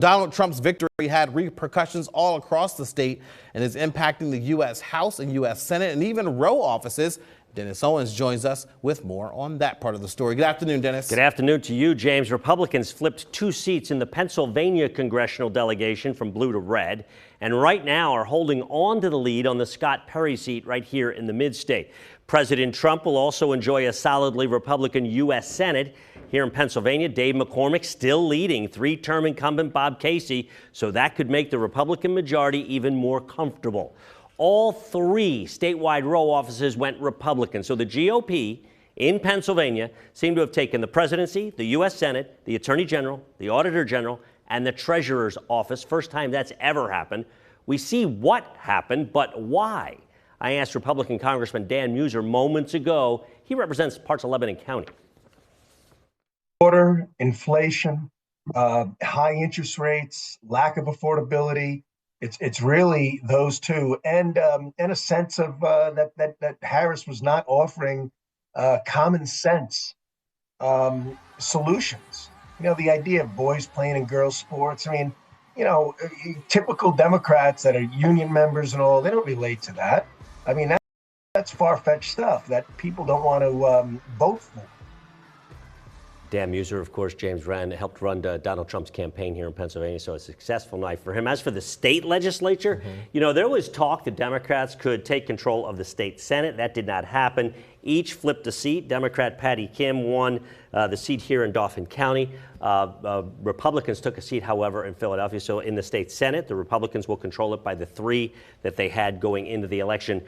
Donald Trump's victory had repercussions all across the state and is impacting the U.S. House and U.S. Senate and even row offices. Dennis Owens joins us with more on that part of the story. Good afternoon, Dennis. Good afternoon to you, James. Republicans flipped 2 seats in the Pennsylvania congressional delegation from blue to red, and right now are holding on to the lead on the Scott Perry seat right here in the mid-state. President Trump will also enjoy a solidly Republican U.S. Senate. Here in Pennsylvania, Dave McCormick still leading 3-term incumbent Bob Casey, so that could make the Republican majority even more comfortable. All 3 statewide row offices went Republican, so the GOP in Pennsylvania seem to have taken the presidency, the U.S. Senate, the Attorney General, the Auditor General, and the Treasurer's office. First time that's ever happened. We see what happened, but why? I asked Republican Congressman Dan Muser moments ago. He represents parts of Lebanon County. Water, inflation, high interest rates, lack of affordability. It's really those two, and a sense of that Harris was not offering common sense solutions. You know, the idea of boys playing in girls sports. I mean, you know, typical Democrats that are union members and all, they don't relate to that. I mean, that's far-fetched stuff that people don't want to vote for. Dan Muser, of course, James helped run Donald Trump's campaign here in Pennsylvania, so a successful night for him. As for the state legislature, you know, there was talk the Democrats could take control of the state Senate. That did not happen. Each flipped a seat. Democrat Patty Kim won the seat here in Dauphin County. Republicans took a seat, however, in Philadelphia. So in the state Senate, the Republicans will control it by the 3 that they had going into the election.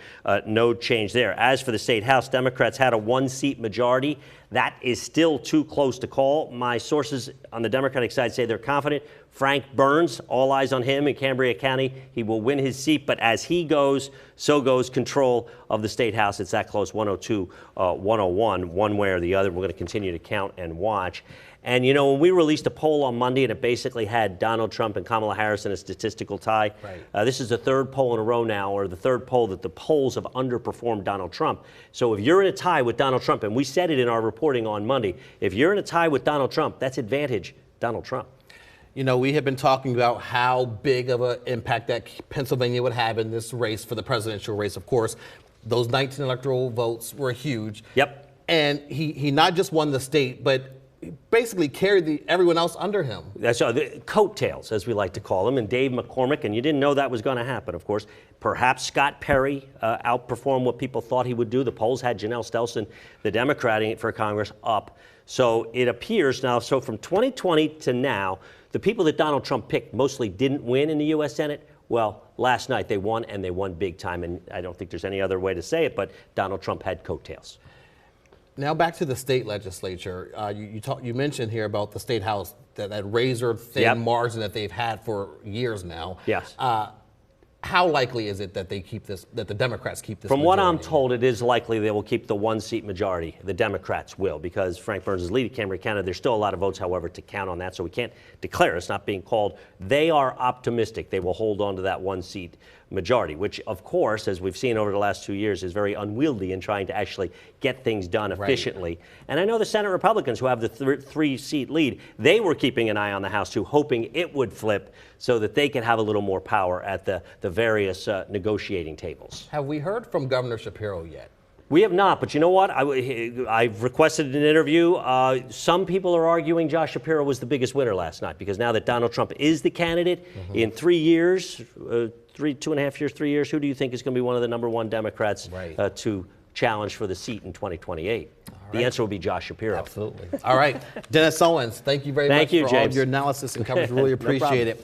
No change there. As for the state House, Democrats had a 1-seat majority. That is still too close to call. My sources on the Democratic side say they're confident. Frank Burns, all eyes on him in Cambria County. He will win his seat, but as he goes, so goes control of the state House. It's that close, 102, 101, one way or the other. We're going to continue to count and watch. And, you know, when we released a poll on Monday, and it basically had Donald Trump and Kamala Harris in a statistical tie. Right. This is the 3rd poll in a row now, or the 3rd poll that the polls have underperformed Donald Trump. So if you're in a tie with Donald Trump, and we said it in our reporting on Monday, if you're in a tie with Donald Trump, that's advantage Donald Trump. You know, we have been talking about how big of an impact that Pennsylvania would have in this race for the presidential race. Of course, those 19 electoral votes were huge. Yep. And he not just won the state, but basically carried everyone else under him. That's the coattails, as we like to call them, and Dave McCormick, and you didn't know that was going to happen, of course. Perhaps Scott Perry outperformed what people thought he would do. The polls had Janelle Stelson, the Democrat for Congress, up. So it appears now, so from 2020 to now, the people that Donald Trump picked mostly didn't win in the U.S. Senate. Well, last night they won, and they won big time, and I don't think there's any other way to say it, but Donald Trump had coattails. Now back to the state legislature. You mentioned here about the state house, that razor-thin margin that they've had for years now. Yes. How likely is it that they keep this? That the Democrats keep this? From what I'm told, it is likely they will keep the 1-seat majority. The Democrats will, because Frank Burns is leading Cambria County. There's still a lot of votes, however, to count on that, so we can't declare it's not being called. They are optimistic they will hold on to that 1-seat majority, which, of course, as we've seen over the last 2 years, is very unwieldy in trying to actually get things done efficiently. Right. And I know the Senate Republicans, who have the 3-seat lead, they were keeping an eye on the House, too, hoping it would flip so that they could have a little more power at the various negotiating tables. Have we heard from Governor Shapiro yet? We have not, but you know what? I've requested an interview. Some people are arguing Josh Shapiro was the biggest winner last night, because now that Donald Trump is the candidate in 3 years, 2.5 years, 3 years, who do you think is going to be one of the #1 Democrats to challenge for the seat in 2028? Right. The answer will be Josh Shapiro. Absolutely. All right. Dennis Owens, thank you very much for all of your analysis and coverage. Really appreciate it.